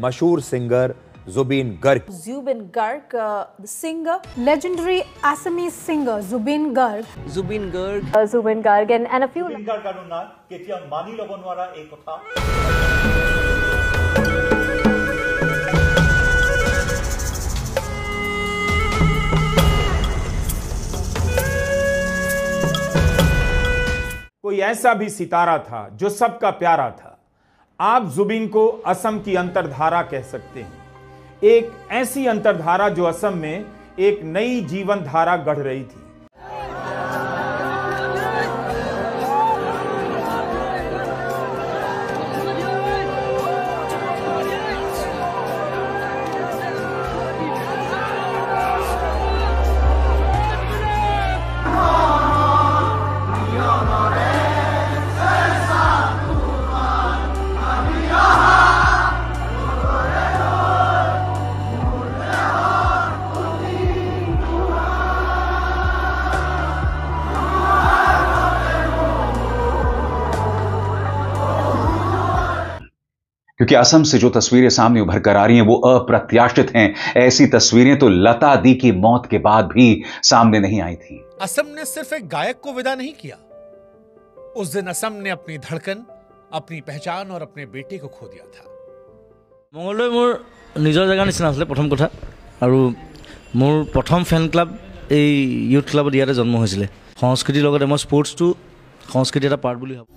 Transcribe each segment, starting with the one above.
मशहूर singer Zubeen Garg. Zubeen Garg, the singer. Legendary Assamese singer Zubeen Garg. Zubeen Garg. Zubeen Garg and a few. Zubeen Garg anu na ketia mani lobo nwara ei kotha. कोई ऐसा भी सितारा था जो सबका प्यारा था। आप जुबीन को असम की अंतरधारा कह सकते हैं, एक ऐसी अंतरधारा जो असम में एक नई जीवन धारा गढ़ रही थी। क्योंकि असम से जो तस्वीरें सामने उभर कर आ रही हैं वो अप्रत्याशित हैं। ऐसी तस्वीरें तो लता दी की मौत के बाद भी सामने नहीं आई थी। असम ने सिर्फ एक गायक को विदा नहीं किया, उस दिन असम ने अपनी धड़कन, अपनी पहचान और अपने बेटे को खो दिया था। मंगलदৈ मोर निजर जगह निचिना आছিলে प्रथम कथा আৰু मोर प्रथम फैन क्लब এই यूथ क्लब ইয়াতে जन्म হৈছিলে। সংস্কৃতিৰ লগতে মই স্পৰ্টছটো সংস্কৃতি এটা পাৰ্ট বুলি ভাবো।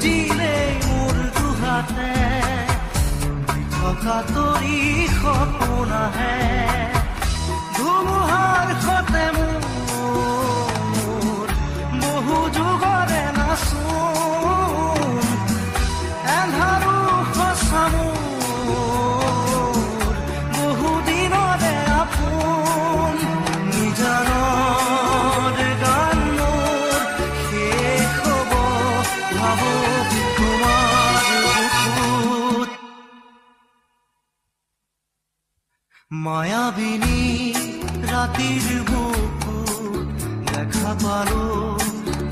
খুজিলে মোৰ দুহাতে থকা তৰি সপোন আহে ধুমুহাৰ সতে মোৰ বহু যুগৰে নাচোন এন্ধাৰো সঁচা মোৰ বহু দিনৰে আপোন নিজানৰ গান মোৰ শেষ হ'ব ভাবো তোমাৰ বুকুত মায়াবিনী ৰাতিৰ বুকুত দেখা পালো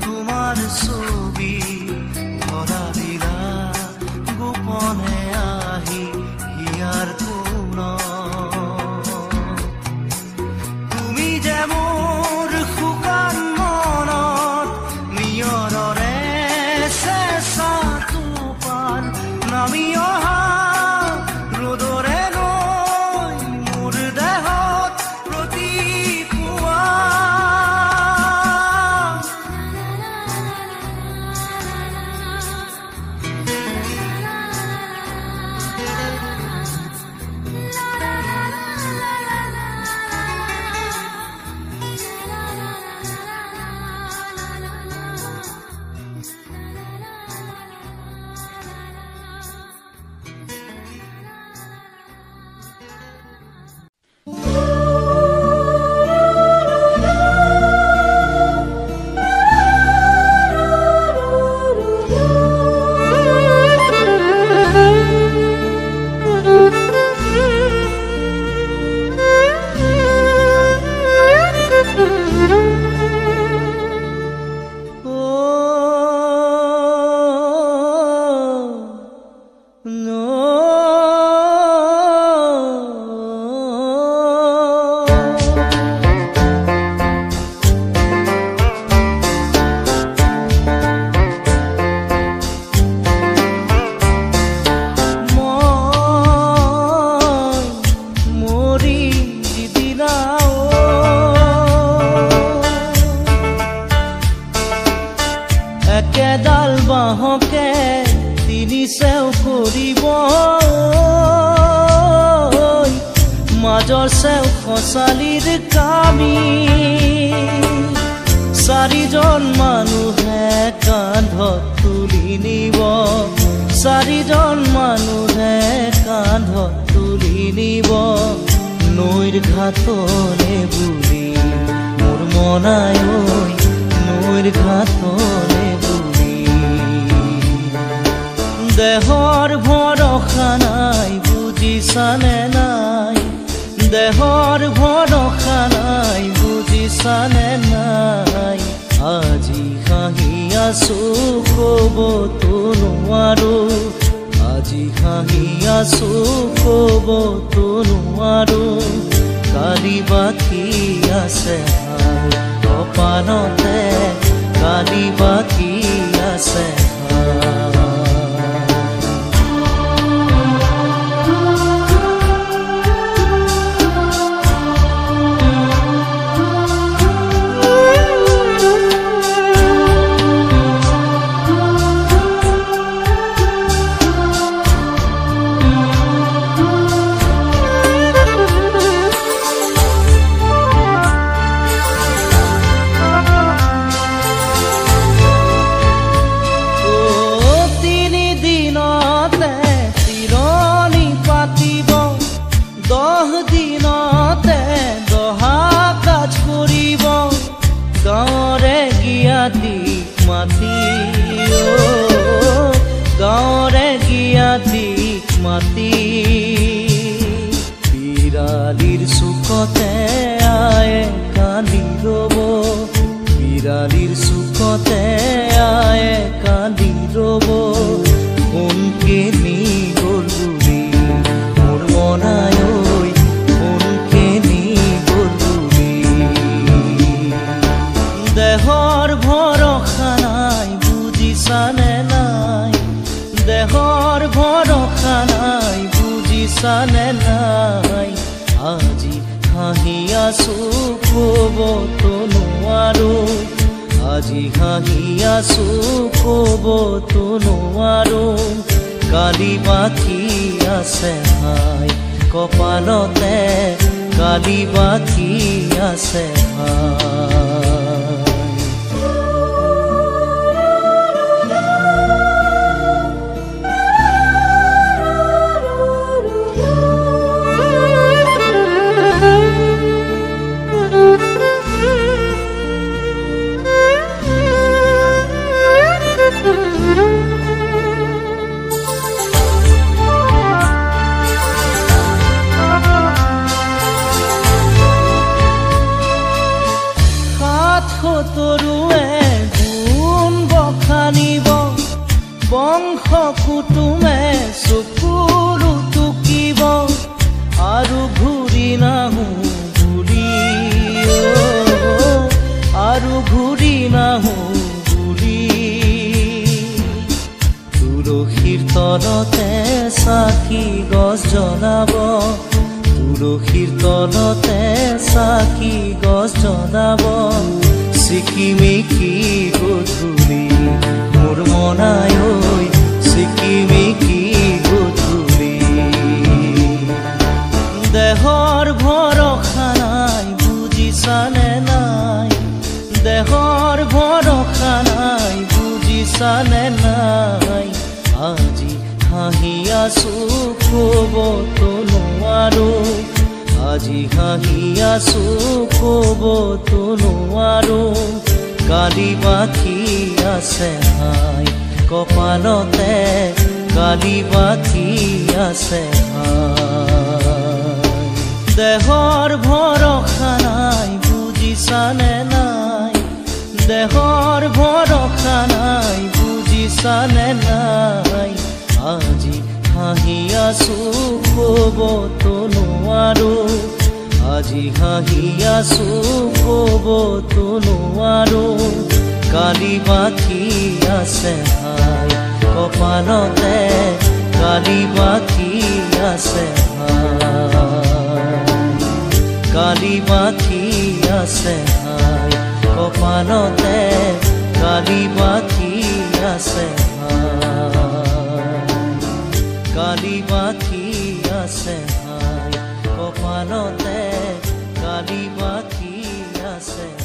তোমাৰ ছবি ধৰা দিলা গোপনে আহি হিয়াৰ কোণত তুমি যে মোৰ শুকান মনত নিয়ৰৰে চেঁচা টোপাল নামি অহা ৰ'দৰে নৈ মোৰ দেহত প্ৰতিপুৱা একেডাল বাহকে তিনি চেও কৰিব মাজৰ চেও খচালিৰ কামি চাৰিজন মানুহে কান্ধত তুলি নিব চাৰিজন মানুহে কান্ধত তুলি নিব নৈৰ ঘাটলে বুলি মোৰ মনাই নৈৰ ঘাটলে দেহৰ ভৰসা নাই বুজিছানে নাই দেহৰ ভৰসা নাই বুজিছানে নাই আজি হাঁহি আছো ক'বতো নোৱাৰো আজি হাঁহি আছো ক'বতো নোৱাৰো কালি বাকী আছে কপালতে কালি বাকী আছে গাঁৱৰে গিয়াতিক মাতি বিৰালিৰ চুকতে আয়ে কান্দি ৰ'ব বিৰালিৰ চুকতে আয়ে কান্দি ৰ'ব কোনকে নি গ'ল বুলি মোৰ মনাই কোনকে নি গ'ল বুলি দেহৰ ভৰসা নাই বুজিছানে নাই দেহৰ ভৰসা নাই বুজিছানে নাই আজি হাঁহি আছো ক'বতো নোৱাৰো আজি হাঁহি আছো ক'বতো নোৱাৰো কালি বাকী আছে হাই কপালতে কালি বাকী আছে হাই তৰুৱে গুণ বখানিব বংশ কুটুমে চকুৰু টুকিব আৰু ঘূৰি নাহো বুলি আৰু ঘূৰি নাহো বুলি তুলসীৰ তলতে চাকি গছ জ্বলাব তুলসীৰ তলতে চাকি গছ জ্বলাব চিকিমিকি গধূলি মোৰ মনাই ঐ চিকিমিকি গধূলি দেহৰ ভৰসা নাই বুজিছানে নাই দেহৰ ভৰসা নাই বুজিছানে নাই আজি হাঁহি আছো ক'বতো নোৱাৰো আজি হাঁহি আছো ক'বতো নোৱাৰো কালি বাকী আছে হাই কপালতে কালি বাকী আছে হাই দেহৰ ভৰসা নাই বুজিছানে নাই দেহৰ ভৰসা নাই বুজিছানে নাই আজি হাঁহি আছো ক'বতো নোৱাৰো আজি হাঁহি আছো ক'বতো নোৱাৰো কালি বাকী আছে হাই কপালতে কালি বাকী আছে হাই কালি বাকী আছে হাই কপালতে কালি বাকী আছে কালি বাকী আছে হাই কপালতে কালি বাকী আছে